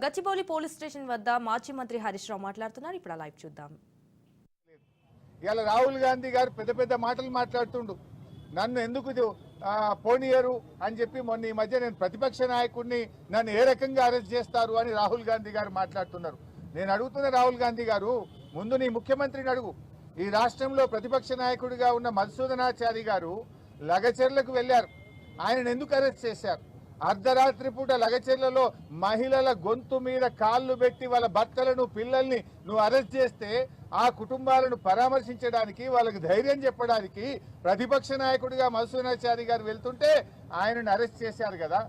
Gachibowli police station వద్ద మాజీ మంత్రి హరీష్ రావు మాట్లాడుతున్నారు. ఇప్పుడు లైవ్ చూద్దాం. ఇలా రాహుల్ గాంధీ గారు పెద్ద పెద్ద మాటలు మాట్లాడుతుండు. నన్ను ఎందుకు పోనీయరు అని చెప్పి మొన్న ఈ మధ్య నేను ప్రతిపక్ష నాయకుడిని నన్ను ఏ రకంగా అరెస్ట్ చేస్తారు అని రాహుల్ గాంధీ గారు మాట్లాడుతున్నారు. నేను అడుగుతున్న రాహుల్ గాంధీ గారు, ముందు నీ ముఖ్యమంత్రిని అడుగు. ఈ రాష్ట్రంలో ప్రతిపక్ష నాయకుడిగా ఉన్న మధుసూదనాచారి గారు లగచెర్లకు వెళ్లారు. ఆయనను ఎందుకు అరెస్ట్ చేశారు? అర్ధరాత్రి పూట లగచెర్లలో మహిళల గొంతు మీద కాళ్ళు పెట్టి వాళ్ళ భర్తలను పిల్లల్ని నువ్వు అరెస్ట్ చేస్తే ఆ కుటుంబాలను పరామర్శించడానికి వాళ్ళకి ధైర్యం చెప్పడానికి ప్రతిపక్ష నాయకుడిగా మధుసూదనాచారి గారు వెళ్తుంటే ఆయనను అరెస్ట్ చేశారు కదా.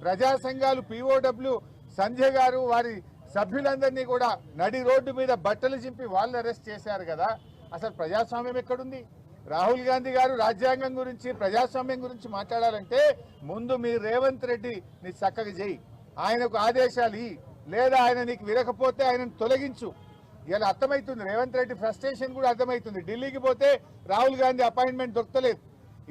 ప్రజా సంఘాలు POW సంజయ్ గారు వారి సభ్యులందరినీ కూడా నడి రోడ్డు మీద బట్టలు చింపి వాళ్ళు అరెస్ట్ చేశారు కదా. అసలు ప్రజాస్వామ్యం ఎక్కడుంది? రాహుల్ గాంధీ గారు రాజ్యాంగం గురించి ప్రజాస్వామ్యం గురించి మాట్లాడాలంటే ముందు మీరు రేవంత్ రెడ్డిని చక్కగా చేయి, ఆయనకు ఆదేశాలు ఇ, లేదా ఆయన నీకు విరకపోతే ఆయనను తొలగించు. ఇలా అర్థమవుతుంది, రేవంత్ రెడ్డి ఫ్రస్ట్రేషన్ కూడా అర్థమవుతుంది. ఢిల్లీకి పోతే రాహుల్ గాంధీ అపాయింట్మెంట్ దొరకలేదు.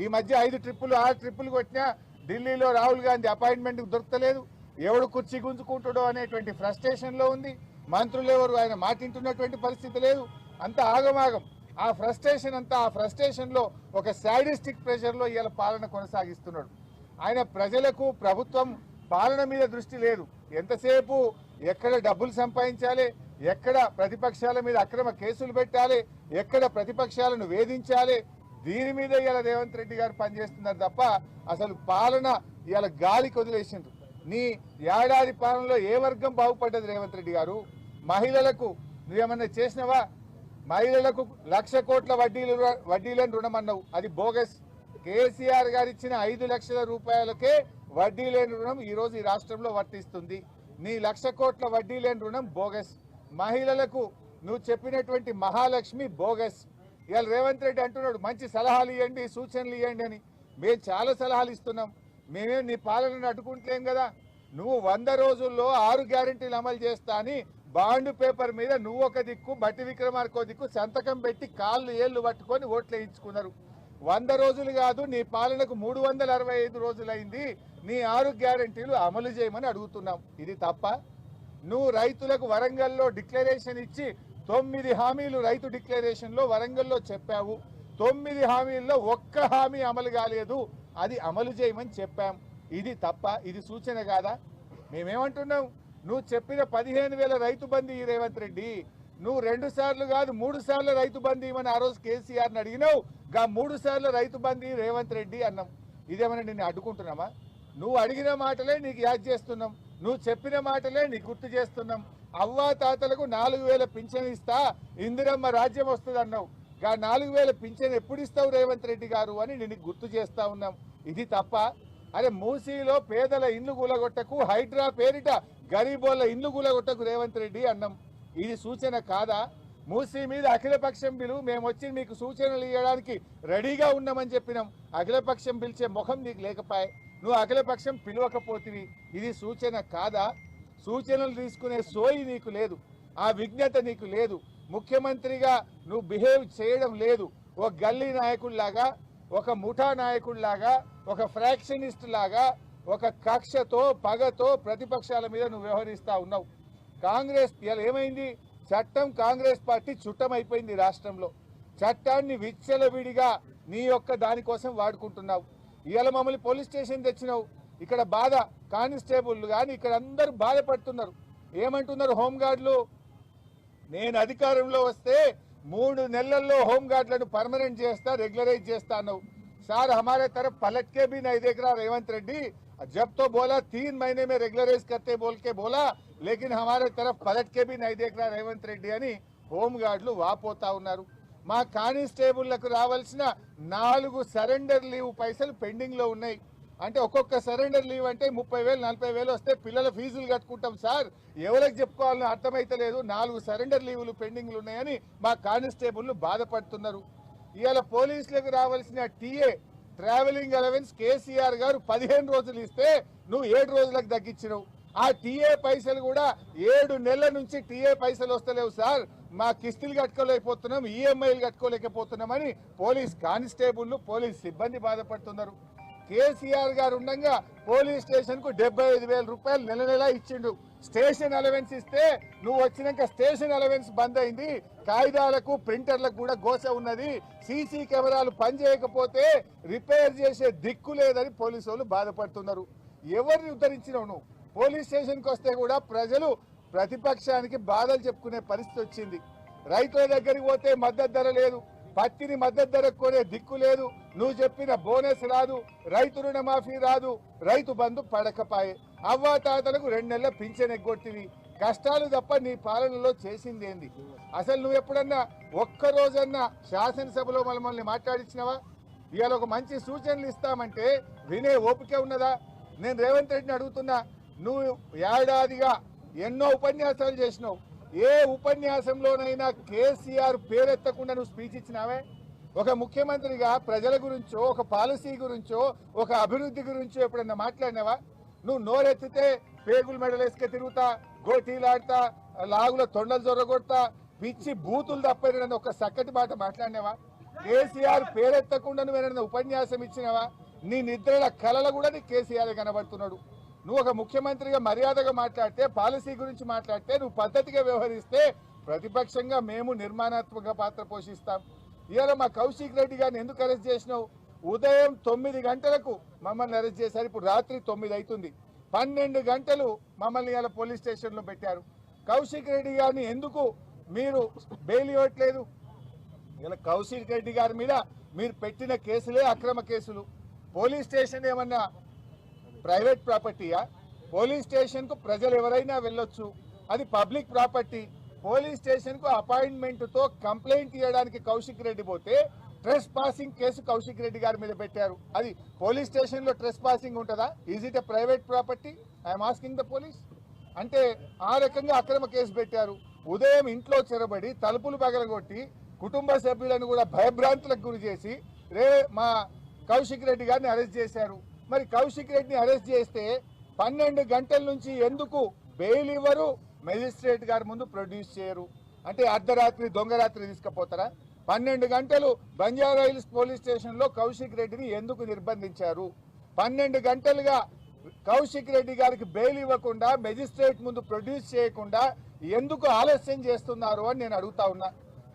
ఈ మధ్య 5 ట్రిప్పులు 6 ట్రిప్పులు కొట్టినా ఢిల్లీలో రాహుల్ గాంధీ అపాయింట్మెంట్ దొరకలేదు. ఎవడు కుర్చీ గుంజుకుంటాడో అనేటువంటి ఫ్రస్ట్రేషన్ లో ఉంది. మంత్రులు ఎవరు ఆయన మాటింటున్నటువంటి పరిస్థితి లేదు. అంత ఆగమాగం. ఆ ఫ్రస్ట్రేషన్ అంతా, ఆ ఫ్రస్ట్రేషన్ లో ఒక సాడిస్టిక్ ప్రెషర్ లో ఇవాళ పాలన కొనసాగిస్తున్నాడు. ఆయన ప్రజలకు ప్రభుత్వం పాలన మీద దృష్టి లేదు. ఎంతసేపు ఎక్కడ డబ్బులు సంపాదించాలి, ఎక్కడ ప్రతిపక్షాల మీద అక్రమ కేసులు పెట్టాలి, ఎక్కడ ప్రతిపక్షాలను వేధించాలి, దీని మీద ఇవాళ రేవంత్ రెడ్డి గారు పనిచేస్తున్నారు తప్ప అసలు పాలన ఇవాళ గాలికి వదిలేసిండ్రు. నీ ఏడాది పాలనలో ఏ వర్గం బాగుపడ్డది రేవంత్ రెడ్డి గారు? మహిళలకు నువ్వేమన్నా చేసినవా? మహిళలకు 1,00,000 కోట్ల వడ్డీలను రుణం అన్నావు, అది బోగస్. కేసీఆర్ గారు ఇచ్చిన 5 లక్షల రూపాయలకే వడ్డీ లేని రుణం ఈ రోజు ఈ రాష్ట్రంలో వర్తిస్తుంది. నీ 1,00,000 కోట్ల వడ్డీ లేని రుణం బోగస్. మహిళలకు నువ్వు చెప్పినటువంటి మహాలక్ష్మి బోగస్. ఇవాళ రేవంత్ రెడ్డి అంటున్నాడు మంచి సలహాలు ఇవ్వండి, సూచనలు ఇవ్వండి అని. మేము చాలా సలహాలు ఇస్తున్నాం, మేమేం నీ పాలనను అడ్డుకుంటలేం కదా. నువ్వు 100 రోజుల్లో 6 గ్యారెంటీలు అమలు చేస్తా అని బాండ్ పేపర్ మీద నువ్వు ఒక దిక్కు, బట్టి విక్రమార్కో దిక్కు సంతకం పెట్టి కాళ్ళు ఏళ్లు పట్టుకొని ఓట్లు వేయించుకున్నారు. 100 రోజులు కాదు, నీ పాలనకు 365 రోజులైంది. నీ 6 గ్యారెంటీలు అమలు చేయమని అడుగుతున్నాం. ఇది తప్ప? నువ్వు రైతులకు వరంగల్లో డిక్లరేషన్ ఇచ్చి 9 హామీలు రైతు డిక్లరేషన్ లో వరంగల్లో చెప్పావు. 9 హామీల్లో ఒక్క హామీ అమలు కాలేదు, అది అమలు చేయమని చెప్పాం. ఇది తప్ప? ఇది సూచన కాదా? మేమేమంటున్నాం, నువ్వు చెప్పిన 15,000 రైతు బంధు ఈ రేవంత్ రెడ్డి, నువ్వు 2 సార్లు కాదు 3 సార్లు రైతు బంధు ఇవ్వని ఆ రోజు కేసీఆర్ని అడిగినావు. 3 సార్లు రైతు బంధు రేవంత్ రెడ్డి అన్నాం. ఇదేమైనా నిన్ను అడ్డుకుంటున్నామా? నువ్వు అడిగిన మాటలే నీకు యాద్ చేస్తున్నాం, నువ్వు చెప్పిన మాటలే నీకు గుర్తు చేస్తున్నాం. అవ్వా తాతలకు 4,000 పింఛన్ ఇస్తా, ఇందిరమ్మ రాజ్యం వస్తుంది అన్నావు. 4,000 పింఛన్ ఎప్పుడు ఇస్తావు రేవంత్ రెడ్డి గారు అని నేను గుర్తు చేస్తా ఉన్నాం. ఇది తప్ప? అరే మూసీలో పేదల ఇల్లు కూలగొట్టకు, హైడ్రా పేరిట గరీబోళ్ళ ఇల్లు కూలగొట్టకు రేవంత్ రెడ్డి అన్నాం. ఇది సూచన కాదా? మూసీ మీద అఖిలపక్షం పిలువు, మేము వచ్చి మీకు సూచనలు ఇవ్వడానికి రెడీగా ఉన్నామని చెప్పినాం. అఖిలపక్షం పిలిచే ముఖం నీకు లేకపోయా, నువ్వు అఖిలపక్షం పిలవకపోతివి. ఇది సూచన కాదా? సూచనలు తీసుకునే సోయి నీకు లేదు, ఆ విజ్ఞత నీకు లేదు. ముఖ్యమంత్రిగా నువ్వు బిహేవ్ చేయడం లేదు. ఒక గల్లీ నాయకుడిలాగా, ఒక ముఠా నాయకుడిలాగా, ఒక ఫ్రాక్షనిస్ట్ లాగా, ఒక కక్షతో పగతో ప్రతిపక్షాల మీద నువ్వు వ్యవహరిస్తా ఉన్నావు. కాంగ్రెస్ ఇవాళ ఏమైంది? చట్టం కాంగ్రెస్ పార్టీ చుట్టమైపోయింది రాష్ట్రంలో. చట్టాన్ని విచ్చలవిడిగా నీ యొక్క దానికోసం వాడుకుంటున్నావు. ఇవాళ మమ్మల్ని పోలీస్ స్టేషన్ తెచ్చినావు. ఇక్కడ బాధ కానిస్టేబుల్ కానీ ఇక్కడ అందరూ బాధపడుతున్నారు. ఏమంటున్నారు హోంగార్డులు? నేను అధికారంలో వస్తే 3 నెలల్లో హోంగార్డులను పర్మనెంట్ చేస్తా, రెగ్యులరైజ్ చేస్తా అన్నావు. సార్ हमारे तरफ पलट के भी नहीं देख रहा रेवंत रेड्डी, जब तो बोला 3 महीने में रेगुलराइज करते बोल के बोला, लेकिन हमारे तरफ पलट के भी नहीं देख रहा रेवंत रेड्डी అని హోంగార్డులు వాపోతా ఉన్నారు. మా కానిస్టేబుళ్లకు రావాల్సిన 4 సరెండర్ లీవ్ పైసలు పెండింగ్ లో ఉన్నాయి. అంటే ఒక్కొక్క సరెండర్ లీవ్ అంటే 30,000 40,000 వస్తే పిల్లల ఫీజులు కట్టుకుంటాం సార్, ఎవరికి చెప్పుకోవాలని అర్థమైతలేదు. 4 సరెండర్ లీవులు పెండింగ్లు ఉన్నాయని మా కానిస్టేబుళ్లు బాధపడుతున్నారు. ఇవాళ పోలీసులకు రావాల్సిన టీఏ ట్రావెలింగ్ అలవెన్స్ కేసీఆర్ గారు 15 రోజులు ఇస్తే నువ్వు 7 రోజులకు తగ్గించినావు. ఆ టీఏ పైసలు కూడా 7 నెలల నుంచి టీఏ పైసలు వస్తలేవు సార్, మా కిస్తులు కట్టుకోలేకపోతున్నాం, ఈఎంఐలు కట్టుకోలేకపోతున్నామని పోలీస్ కానిస్టేబుళ్లు, పోలీస్ సిబ్బంది బాధపడుతున్నారు. కేసీఆర్ గారు ఉండగా పోలీస్ స్టేషన్ కు 75,000 రూపాయలు నెల నెల ఇచ్చిండు. స్టేషన్ అలవెన్స్ ఇస్తే నువ్వు వచ్చినాక స్టేషన్ అలవెన్స్ బంద్ అయింది. కాగితాలకు ప్రింటర్లకు కూడా గోస ఉన్నది. సీసీ కెమెరాలు పనిచేయకపోతే రిపేర్ చేసే దిక్కు లేదని పోలీసు వాళ్ళు బాధపడుతున్నారు. ఎవరిని ఉద్ధరించినావు నువ్వు? పోలీస్ స్టేషన్కి వస్తే కూడా ప్రజలు ప్రతిపక్షానికి బాధలు చెప్పుకునే పరిస్థితి వచ్చింది. రైతుల దగ్గరికి పోతే మద్దతు ధర లేదు, పత్తిని మద్దతు ధరకు కొనే దిక్కు లేదు, నువ్వు చెప్పిన బోనస్ రాదు, రైతు రుణమాఫీ రాదు, రైతు బంధు పడకపాయే, అవ్వాతాతలకు 2 నెలల పింఛన్ ఎగ్గొట్టివి. కష్టాలు తప్ప నీ పాలనలో చేసింది ఏంది? అసలు నువ్వు ఎప్పుడన్నా ఒక్కరోజన్నా శాసనసభలో మమ్మల్ని మాట్లాడించినవా? ఇవాళ ఒక మంచి సూచనలు ఇస్తామంటే వినే ఓపిక ఉన్నదా? నేను రేవంత్ రెడ్డిని అడుగుతున్నా, నువ్వు ఏడాదిగా ఎన్నో ఉపన్యాసాలు చేసినావు. ఏ ఉపన్యాసంలోనైనా కేసీఆర్ పేరెత్తకుండా నువ్వు స్పీచ్ ఇచ్చినావే? ఒక ముఖ్యమంత్రిగా ప్రజల గురించో, ఒక పాలసీ గురించో, ఒక అభివృద్ధి గురించో ఎప్పుడన్నా మాట్లాడినావా? నువ్వు నోరెత్తితే పేగులు మెడలేసుక తిరుగుతా, గోటీలాడతా, లాగుల తొండలు జొర్రగొడతా, పిచ్చి బూతులు తప్పని ఒక చక్కటి మాట మాట్లాడినావా? కేసీఆర్ పేరెత్తకుండా నువ్వేనా ఉపన్యాసం ఇచ్చినావా? నీ నిద్రల కళలు కూడా నీ కేసీఆర్ కనబడుతున్నాడు. నువ్వు ఒక ముఖ్యమంత్రిగా మర్యాదగా మాట్లాడితే, పాలసీ గురించి మాట్లాడితే, నువ్వు పద్ధతిగా వ్యవహరిస్తే ప్రతిపక్షంగా మేము నిర్మాణాత్మక పాత్ర పోషిస్తాం. ఇవాళ మా కౌశిక్ రెడ్డి గారిని ఎందుకు అరెస్ట్ చేసినావు? ఉదయం 9 గంటలకు మమ్మల్ని అరెస్ట్ చేశారు. ఇప్పుడు రాత్రి 9 అవుతుంది. 12 గంటలు మమ్మల్ని ఇవాళ పోలీస్ స్టేషన్లో పెట్టారు. కౌశిక్ రెడ్డి గారిని ఎందుకు మీరు బెయిల్ ఇవ్వట్లేదు? ఇలా కౌశిక్ రెడ్డి గారి మీద మీరు పెట్టిన కేసులే అక్రమ కేసులు. పోలీస్ స్టేషన్ ఏమన్నా ప్రైవేట్ ప్రాపర్టీయా? పోలీస్ స్టేషన్ కు ప్రజలు ఎవరైనా వెళ్ళొచ్చు, అది పబ్లిక్ ప్రాపర్టీ. పోలీస్ స్టేషన్ కు అపాయింట్మెంట్ తో కంప్లైంట్ ఇవ్వడానికి కౌశిక్ రెడ్డి పోతే ట్రెస్ పాసింగ్ కేసు కౌశిక్ రెడ్డి గారి మీద పెట్టారు. అది పోలీస్ స్టేషన్ లో ట్రెస్ పాసింగ్ ఉంటుందా? Is it a private property? I'm asking the police. అంటే ఆ రకంగా అక్రమ కేసు పెట్టారు. ఉదయం ఇంట్లో చెరబడి తలుపులు పగలగొట్టి కుటుంబ సభ్యులను కూడా భయభ్రాంతులకు గురి చేసి మా కౌశిక్ రెడ్డి గారిని అరెస్ట్ చేశారు. మరి కౌశిక్ రెడ్డిని అరెస్ట్ చేస్తే 12 గంటల నుంచి ఎందుకు బెయిల్ ఇవ్వరు? మెజిస్ట్రేట్ గారి ముందు ప్రొడ్యూస్ చేయరు. అంటే అర్ధరాత్రి దొంగరాత్రి తీసుకుపోతారా? 12 గంటలు బంజారా హిల్స్ పోలీస్ స్టేషన్ లో కౌశిక్ రెడ్డిని ఎందుకు నిర్బంధించారు? 12 గంటలుగా కౌశిక్ రెడ్డి గారికి బెయిల్ ఇవ్వకుండా, మెజిస్ట్రేట్ ముందు ప్రొడ్యూస్ చేయకుండా ఎందుకు ఆలస్యం చేస్తున్నారు అని నేను అడుగుతా ఉన్నా.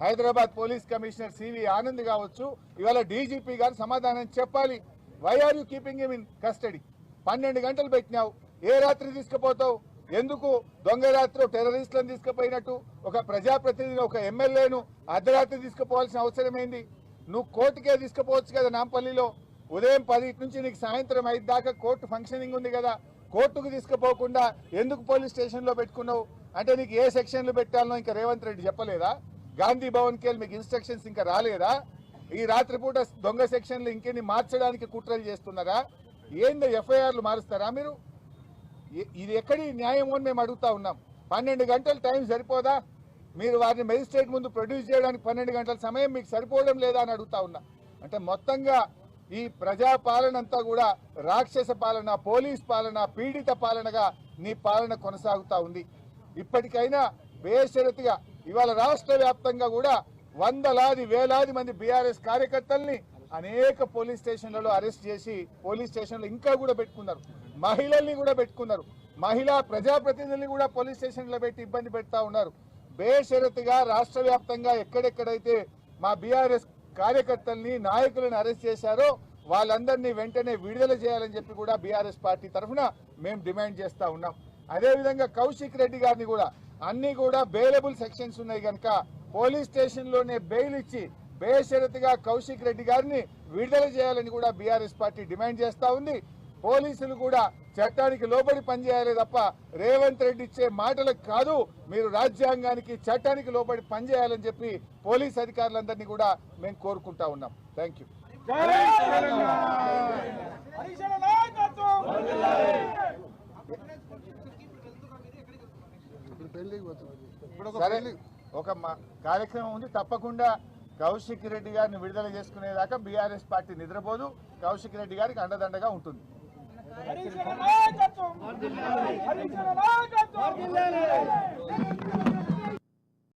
Hyderabad police commissioner CV Anand కావచ్చు, ఇవాళ డీజీపీ గారు సమాధానం చెప్పాలి. Why are you keeping him in custody? 12 గంటలు పెట్టినావు, ఏ రాత్రి తీసుకుపోతావు? ఎందుకు దొంగ రాత్రి టెర్రరిస్టులను తీసుకుపోయినట్టు ఒక ప్రజాప్రతినిధిని, ఒక ఎమ్మెల్యేను అర్ధరాత్రి తీసుకుపోవాల్సిన అవసరం ఏంది? నువ్వు కోర్టుకే తీసుకుపోవచ్చు కదా. నాంపల్లిలో ఉదయం 10 నుంచి నీకు సాయంత్రం 5 దాకా కోర్టు ఫంక్షనింగ్ ఉంది కదా. కోర్టుకు తీసుకుపోకుండా ఎందుకు పోలీస్ స్టేషన్లో పెట్టుకున్నావు? అంటే నీకు ఏ సెక్షన్లు పెట్టాలనో ఇంకా రేవంత్ రెడ్డి చెప్పలేదా? గాంధీ భవన్కి వెళ్ళి మీకు ఇన్స్ట్రక్షన్స్ ఇంకా రాలేదా? ఈ రాత్రిపూట దొంగ సెక్షన్లు ఇంకెన్ని మార్చడానికి కుట్రలు చేస్తున్నారా? ఏందో ఎఫ్ఐఆర్లు మారుస్తారా మీరు? ఇది ఎక్కడి న్యాయం అని మేము అడుగుతా ఉన్నాం. 12 గంటల టైం సరిపోదా? మీరు వారిని మెజిస్ట్రేట్ ముందు ప్రొడ్యూస్ చేయడానికి 12 గంటల సమయం మీకు సరిపోవడం లేదా అని అడుగుతా ఉన్నా. అంటే మొత్తంగా ఈ ప్రజా పాలన అంతా కూడా రాక్షస పాలన, పోలీస్ పాలన, పీడిత పాలనగా నీ పాలన కొనసాగుతా ఉంది. ఇప్పటికైనా బేషరతుగా ఇవాళ రాష్ట్ర వ్యాప్తంగా కూడా వందలాది వేలాది మంది బీఆర్ఎస్ కార్యకర్తల్ని అనేక పోలీస్ స్టేషన్లలో అరెస్ట్ చేసి పోలీస్ స్టేషన్లో ఇంకా కూడా పెట్టుకున్నారు. మహిళల్ని కూడా పెట్టుకున్నారు. మహిళా ప్రజాప్రతినిధుల్ని కూడా పోలీస్ స్టేషన్లో పెట్టి ఇబ్బంది పెడతా ఉన్నారు. బేషరతుగా రాష్ట్ర వ్యాప్తంగా ఎక్కడెక్కడైతే మా బీఆర్ఎస్ కార్యకర్తల్ని, నాయకులను అరెస్ట్ చేశారో వాళ్ళందరినీ వెంటనే విడుదల చేయాలని చెప్పి కూడా బీఆర్ఎస్ పార్టీ తరఫున మేము డిమాండ్ చేస్తా ఉన్నాం. అదేవిధంగా కౌశిక్ రెడ్డి గారిని కూడా అన్ని కూడా బెయిలబుల్ సెక్షన్స్ ఉన్నాయి కనుక పోలీస్ స్టేషన్లోనే బెయిల్ ఇచ్చి బేషరతుగా కౌశిక్ రెడ్డి గారిని విడుదల చేయాలని కూడా బీఆర్ఎస్ పార్టీ డిమాండ్ చేస్తా ఉంది. పోలీసులు కూడా చట్టానికి లోబడి పనిచేయాలి తప్ప రేవంత్ రెడ్డి ఇచ్చే మాటలకు కాదు, మీరు రాజ్యాంగానికి, చట్టానికి లోబడి పనిచేయాలని చెప్పి పోలీస్ అధికారులందరినీ కూడా మేము కోరుకుంటా ఉన్నాం. Thank you. సరే, ఒక కార్యక్రమం ఉంది. తప్పకుండా కౌశిక్ రెడ్డి గారిని విడుదల చేసుకునేదాకా బీఆర్ఎస్ పార్టీ నిద్రపోదు. కౌశిక్ రెడ్డి గారికి అండదండగా ఉంటుంది. హరీష్ రావు నాయకత్వం